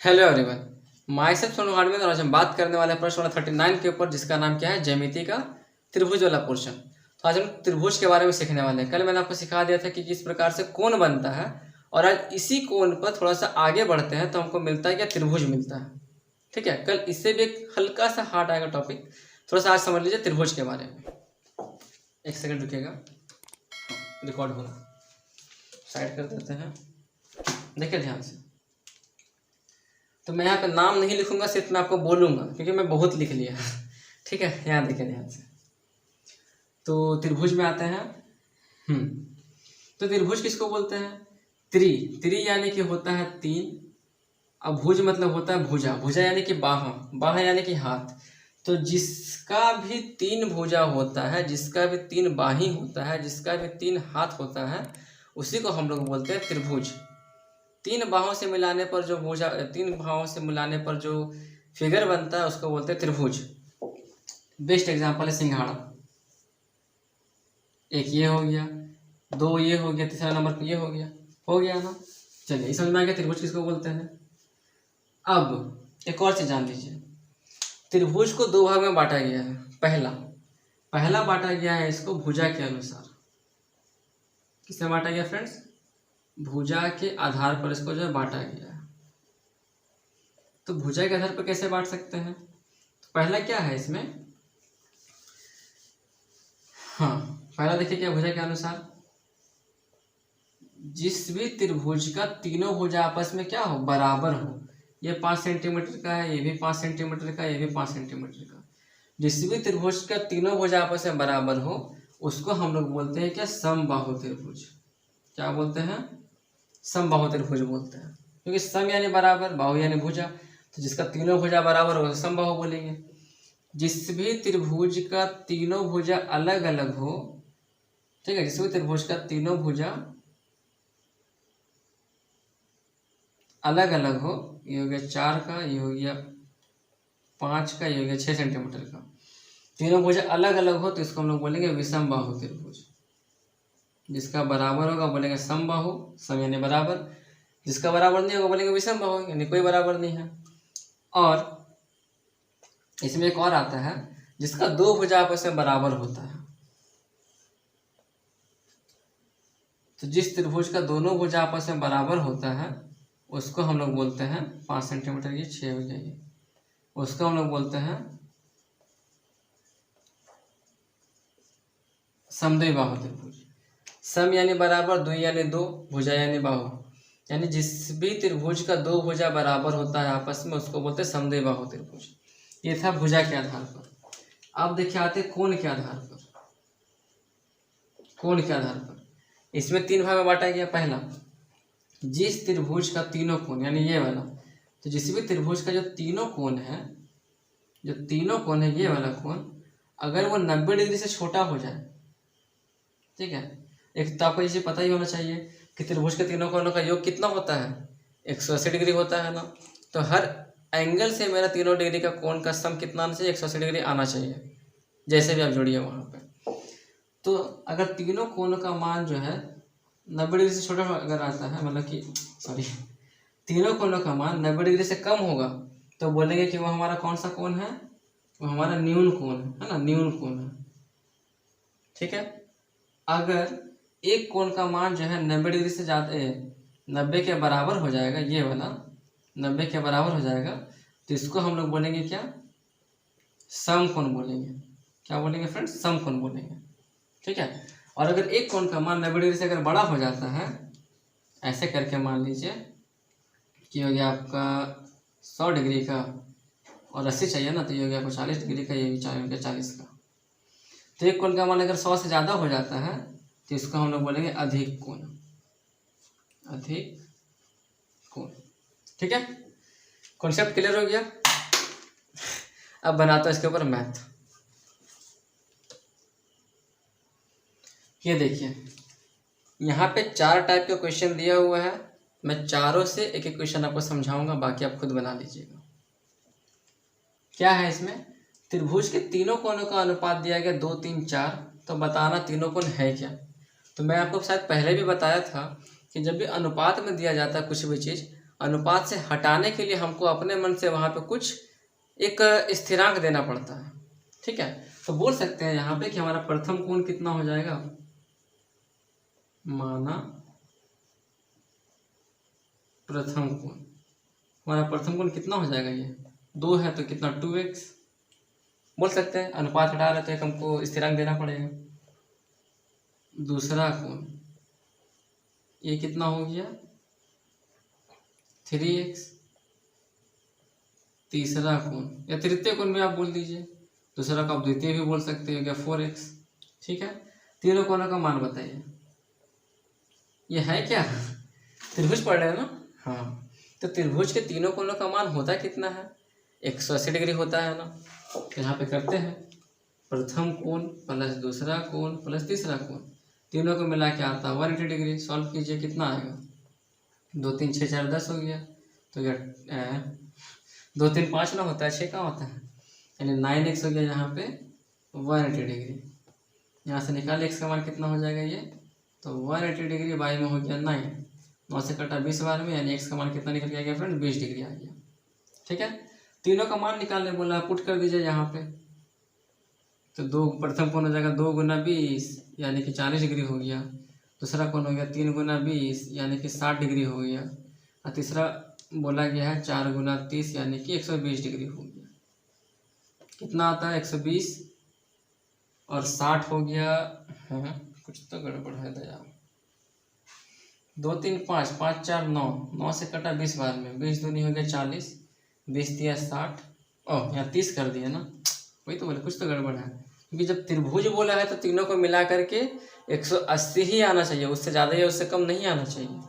Hello everyone, my self Sonu hardware और आज हम बात करने वाले हैं प्रश्न नंबर 39 के ऊपर, जिसका नाम क्या है, ज्यामिति का त्रिभुज वाला पोर्शन। तो आज हम त्रिभुज के बारे में सीखने वाले हैं। कल मैंने आपको सिखा दिया था कि किस प्रकार से कोण बनता है, और आज इसी कोण पर थोड़ा सा आगे बढ़ते हैं तो हमको मिलता है क्या, त्रिभुज मिलता है। ठीक है, कल इससे भी एक हल्का सा हार्ड आएगा टॉपिक, थोड़ा सा आज समझ लीजिए त्रिभुज के बारे में। एक सेकेंड रुकिएगा, रिकॉर्ड होना साइड कर देते हैं। देखिए ध्यान से, तो मैं यहाँ पे नाम नहीं लिखूंगा, सिर्फ मैं आपको बोलूंगा क्योंकि मैं बहुत लिख लिया। ठीक है, यहाँ देखिए ध्यान से। तो त्रिभुज में आते हैं। तो त्रिभुज किसको बोलते हैं? त्रि यानी कि होता है तीन। अब भुज मतलब होता है भुजा, भुजा यानी कि बाह, बाह यानी कि हाथ। तो जिसका भी तीन भुजा होता है, जिसका भी तीन बाही होता है, जिसका भी तीन हाथ होता है, उसी को हम लोग बोलते हैं त्रिभुज। तीन बाहों से मिलाने पर जो भुजा, तीन बाहों से मिलाने पर जो फिगर बनता है उसको बोलते हैं त्रिभुज। बेस्ट एग्जांपल है सिंघाड़ा। एक ये हो गया, दो ये हो गया, तीसरा नंबर पे ये हो गया ना। चलिए, इस समझ में आ गया त्रिभुज किसको बोलते हैं। अब एक और चीज जान लीजिए, त्रिभुज को दो भाग में बांटा गया है। पहला बांटा गया है इसको भुजा के अनुसार। किसमें बांटा गया फ्रेंड्स? भुजा के आधार पर इसको जो है बांटा गया है। तो भुजा के आधार पर कैसे बांट सकते हैं? तो पहला क्या है इसमें, पहला देखिए क्या, भुजा के अनुसार जिस भी त्रिभुज का तीनों भुजा आपस में क्या हो, बराबर हो। ये 5 सेंटीमीटर का है, ये भी 5 सेंटीमीटर का, ये भी 5 सेंटीमीटर का। जिस भी त्रिभुज का तीनों भुजा आपस में बराबर हो उसको हम लोग बोलते हैं क्या, समबाहु त्रिभुज। क्या बोलते हैं? समबाहु त्रिभुज बोलते हैं, क्योंकि सम यानी बराबर, बाहु यानी भुजा। तो जिसका तीनों भुजा बराबर हो समबाहु बोलेंगे। जिस भी त्रिभुज का तीनों भुजा अलग अलग हो, ठीक है, जिस भी त्रिभुज का तीनों भुजा अलग अलग हो, ये हो गया 4 का, ये हो गया 5 का, ये हो गया 6 सेंटीमीटर का, तीनों भुजा अलग अलग हो तो इसको हम लोग बोलेंगे विषमबाहु त्रिभुज। जिसका बराबर होगा बोलेंगे समबाहु, सम यानी बराबर। जिसका बराबर नहीं होगा बोलेंगे विषमबाहु, यानी कोई बराबर नहीं है। और इसमें एक और आता है, जिसका दो भुजा आपस में बराबर होता है। तो जिस त्रिभुज का दोनों भुजा आपस में बराबर होता है उसको हम लोग बोलते हैं, 5 सेंटीमीटर ये 6 हो जाएगी, उसको हम लोग बोलते हैं समद्विबाहु त्रिभुज। सम यानी बराबर, द्वि यानी दो, भुजा यानी बाहु, यानी जिस भी त्रिभुज का दो भुजा बराबर होता है आपस में उसको बोलते हैं समद्विबाहु त्रिभुज। ये था भुजा के आधार पर। अब देखिए आते कोण के आधार पर। कोण के आधार पर इसमें तीन भाग में बांटा गया। पहला, जिस त्रिभुज का तीनों कोण, यानी ये वाला, तो जिस भी त्रिभुज का जो तीनों कोण है, ये वाला कोण, अगर वो 90 डिग्री से छोटा हो जाए, ठीक है। एक तो आपको ये पता ही होना चाहिए कि त्रिभुज के तीनों कोणों का योग कितना होता है, 180 डिग्री होता है ना। तो हर एंगल से मेरा तीनों डिग्री का कोण का सम कितना आना चाहिए, 180 डिग्री आना चाहिए, जैसे भी आप जोड़िए वहाँ पे। तो अगर तीनों कोणों का मान जो है 90 डिग्री से छोटा अगर आता है, मतलब कि तीनों कोणों का मान 90 डिग्री से कम होगा तो बोलेंगे कि वो हमारा कौन सा कोण है, वो हमारा न्यून कोण है ना, न्यून कोण है। ठीक है, अगर एक कोण का मान जो है 90 डिग्री से ज़्यादा, 90 के बराबर हो जाएगा, ये वाला 90 के बराबर हो जाएगा, तो इसको हम लोग बोलेंगे क्या, समकोण बोलेंगे। क्या बोलेंगे फ्रेंड्स? समकोण बोलेंगे। ठीक है, और अगर एक कोण का मान 90 डिग्री से अगर बड़ा हो जाता है, ऐसे करके मान लीजिए कि हो गया आपका 100 डिग्री का, और 80 चाहिए ना, तो ये हो गया आपको 40 डिग्री का, ये भी हो गया 40 का। तो एक कोण का मान अगर 100 से ज़्यादा हो जाता है तो इसको हम लोग बोलेंगे अधिक कोण, अधिक कोण। ठीक है, कॉन्सेप्ट क्लियर हो गया। अब बनाता हूँ इसके ऊपर मैथ। ये देखिए, यहाँ पे 4 टाइप का क्वेश्चन दिया हुआ है। मैं चारों से एक एक क्वेश्चन आपको समझाऊंगा, बाकी आप खुद बना लीजिएगा। क्या है इसमें, त्रिभुज के तीनों कोणों का अनुपात दिया गया 2, 3, 4। तो बताना तीनों कोण है क्या। तो मैं आपको शायद पहले भी बताया था कि जब भी अनुपात में दिया जाता है कुछ भी चीज़, अनुपात से हटाने के लिए हमको अपने मन से वहाँ पे कुछ एक स्थिरांक देना पड़ता है। ठीक है, तो बोल सकते हैं यहाँ पे कि हमारा प्रथम कोण कितना हो जाएगा, माना प्रथम कोण, हमारा प्रथम कोण कितना हो जाएगा, ये 2 है तो कितना 2x। बोल सकते हैं अनुपात हटा रहे तो एक हमको स्थिरांक देना पड़ेगा। दूसरा कोण ये कितना हो गया 3x। तीसरा कोण या तृतीय कोण भी आप बोल दीजिए, दूसरा को आप द्वितीय भी बोल सकते हो, क्या 4x। ठीक है, तीनों कोणों का मान बताइए। ये है क्या, त्रिभुज पढ़ रहे हैं ना। हाँ, तो त्रिभुज के तीनों कोणों का मान होता कितना है, 180 डिग्री होता है ना। तो यहाँ पे करते हैं प्रथम कोण प्लस दूसरा कोण प्लस तीसरा कोण, तीनों को मिला के आता है 180 डिग्री। सॉल्व कीजिए, कितना आएगा, 2 3 6 4 10 हो गया। तो ये 2 3 5 ना होता है, 6 कहाँ होता है, यानी 9x हो गया यहाँ पे 180 डिग्री। यहाँ से निकाल x का मान कितना हो जाएगा ये, तो 180 डिग्री बाई में हो गया 9 से कटा 20 बार में, यानी x का मान कितना निकल के आ गया फ्रेंड, 20 डिग्री आ गया। ठीक है, तीनों का मान निकालने बोला, पुट कर दीजिए यहाँ पे। तो दो प्रथम कोण हो जाएगा 2 गुना 20 यानी कि 40 डिग्री हो गया। दूसरा कोण हो गया 3 गुना 20 यानी कि 60 डिग्री हो गया। और तीसरा बोला गया है 4 गुना 30 यानी कि 120 डिग्री हो गया। कितना आता है 120 और 60 हो गया। हाँ, कुछ तो गड़बड़ है दया। 2 3 5 5 4 9, 9 से कटा 20 बार में, 20 दूनी हो गया 40, 20 दिया 60, ओह यहाँ 30 कर दिया ना, वही तो बोले कुछ तो गड़बड़ है। क्योंकि जब त्रिभुज बोला है तो तीनों को मिला करके 180 ही आना चाहिए, उससे ज़्यादा या उससे कम नहीं आना चाहिए।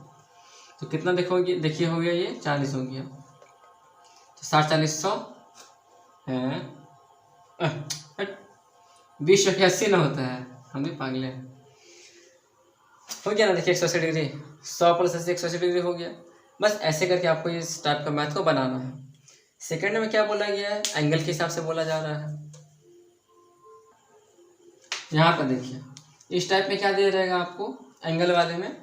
तो कितना देखोगे, देखिए हो गया ये 40 हो गया। तो 60 40 100 है, 20 के 80 ना होता है, हम भी पागल हैं। हो गया ना, देखिए 180 डिग्री, 100 प्लस 80 180 डिग्री हो गया। बस ऐसे करके आपको इस टाइप का मैथ को बनाना है। सेकंड में क्या बोला गया है, एंगल के हिसाब से बोला जा रहा है। यहाँ पर देखिए इस टाइप में क्या दिया रहेगा आपको, एंगल वाले में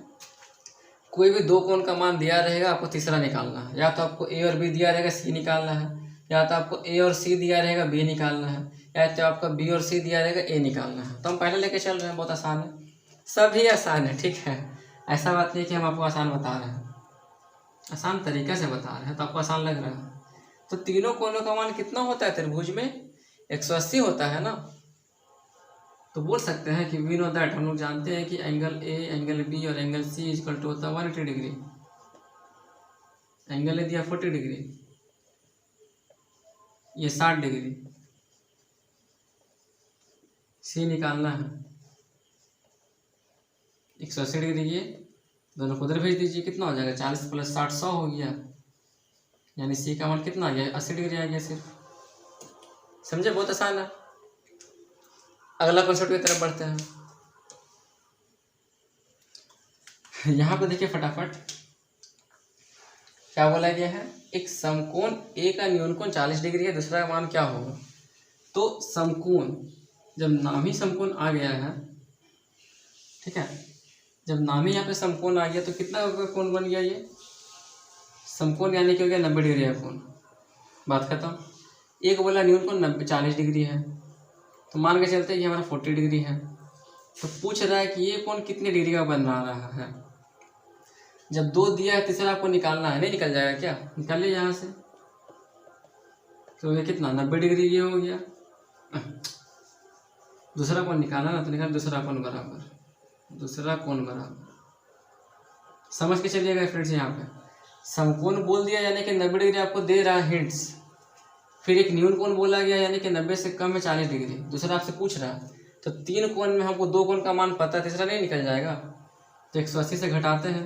कोई भी दो कोण का मान दिया रहेगा, आपको तीसरा निकालना है। या तो आपको ए और बी दिया रहेगा, सी निकालना है, या तो आपको ए और सी दिया रहेगा, बी निकालना है, या तो आपका बी और सी दिया रहेगा, ए निकालना है। तो हम पहले लेके चल रहे हैं, बहुत आसान है, सभी आसान है। ठीक है, ऐसा बात नहीं कि हम आपको आसान बता रहे हैं, आसान तरीके से बता रहे हैं तो आपको आसान लग रहा है। तो तीनों कोणों का मान कितना होता है त्रिभुज में, 180 होता है ना। तो बोल सकते हैं कि वी नो दैट, हम लोग जानते हैं कि एंगल ए, एंगल बी और एंगल सी इक्वल टू होता है 180 डिग्री। एंगल ए दिया 40 डिग्री, ये 60 डिग्री, सी निकालना है 180 डिग्री। ये दोनों को उधर भेज दीजिए, कितना हो जाएगा 40 प्लस 60 100 हो गया, यानी सी का मान कितना आ गया 80 डिग्री आ गया सिर्फ। समझे, बहुत आसान है। अगला कॉन्सेप्ट की तरफ बढ़ते हैं। यहाँ पे देखिए फटाफट क्या बोला गया है, एक समकोण ए का न्यूनकोण 40 डिग्री है, दूसरा मान क्या होगा। तो समकोण, जब नाम ही समकोण आ गया है, ठीक है, जब नाम ही यहाँ पे समकोण आ गया तो कितना कोण बन गया ये समकोण, यानी कि हो गया 90 डिग्री का कोण, बात खत्म। एक बोला न्यूनकोण 40 डिग्री है, तो मान के चलते हैं ये हमारा 40 डिग्री है। तो पूछ रहा है कि ये कोण कितने डिग्री का बन रहा है। जब 2 दिया है, तीसरा आपको निकालना है, नहीं निकल जाएगा क्या, निकाल लिया यहाँ से। तो ये कितना 90 डिग्री ये हो गया। दूसरा कोण निकालना ना, तो निकाल दूसरा कोण बराबर, दूसरा कोण बराबर, समझ के चलिएगा फ्रेंड्स। यहाँ पे समकोण बोल दिया यानी कि 90 डिग्री आपको दे रहा है हिंट्स। फिर एक न्यून कोण बोला गया यानी कि 90 से कम है 40 डिग्री, दूसरा आपसे पूछ रहा है। तो 3 कोण में हमको 2 कोण का मान पता है, तीसरा नहीं निकल जाएगा। तो 180 से घटाते हैं,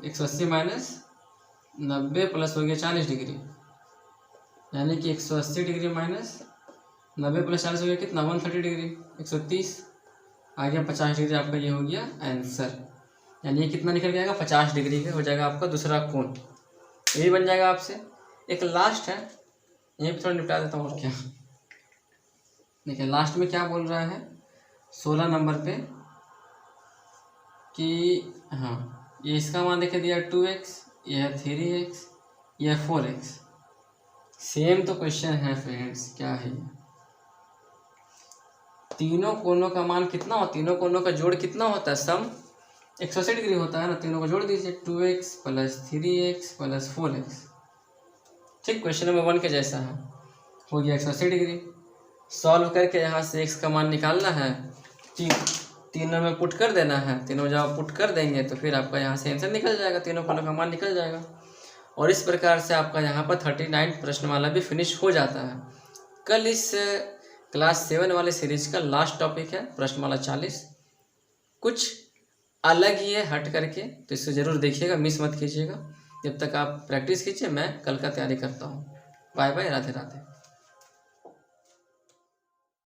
180 माइनस 90 प्लस हो गया 40 डिग्री, यानी कि 180 डिग्री माइनस 90 प्लस 40 हो गया कितना 130 डिग्री, 130 आ गया 50 डिग्री, आपका ये हो गया आंसर। यानी ये कितना निकल जाएगा 50 डिग्री का हो जाएगा आपका दूसरा कोण, यही बन जाएगा आपसे। एक लास्ट है, यहीं पर थोड़ा निपटा देता हूँ और क्या। देखिए लास्ट में क्या बोल रहा है 16 नंबर पे कि हाँ, ये इसका मान देखे दिया 2x, ये है 3x, ये है 4x। सेम तो क्वेश्चन है फ्रेंड्स, क्या है ये? तीनों कोनों का मान कितना हो, तीनों कोनों का जोड़ कितना होता है, सम 180 डिग्री होता है ना। तीनों को जोड़ दीजिए, 2x plus 3x plus 4x। ठीक, क्वेश्चन नंबर 1 के जैसा है, हो गया 180 डिग्री। सॉल्व करके यहाँ से x का मान निकालना है, तीनों में पुट कर देना है। तीनों जब आप पुट कर देंगे तो फिर आपका यहाँ से आंसर निकल जाएगा, तीनों कोनों का मान निकल जाएगा। और इस प्रकार से आपका यहाँ पर 39 प्रश्नमाला भी फिनिश हो जाता है। कल इस क्लास 7 वाले सीरीज का लास्ट टॉपिक है प्रश्नमाला 40, कुछ अलग ही है हट करके, तो इसको ज़रूर देखिएगा, मिस मत कीजिएगा। जब तक आप प्रैक्टिस कीजिए, मैं कल का तैयारी करता हूँ। Bye bye, Radhe Radhe.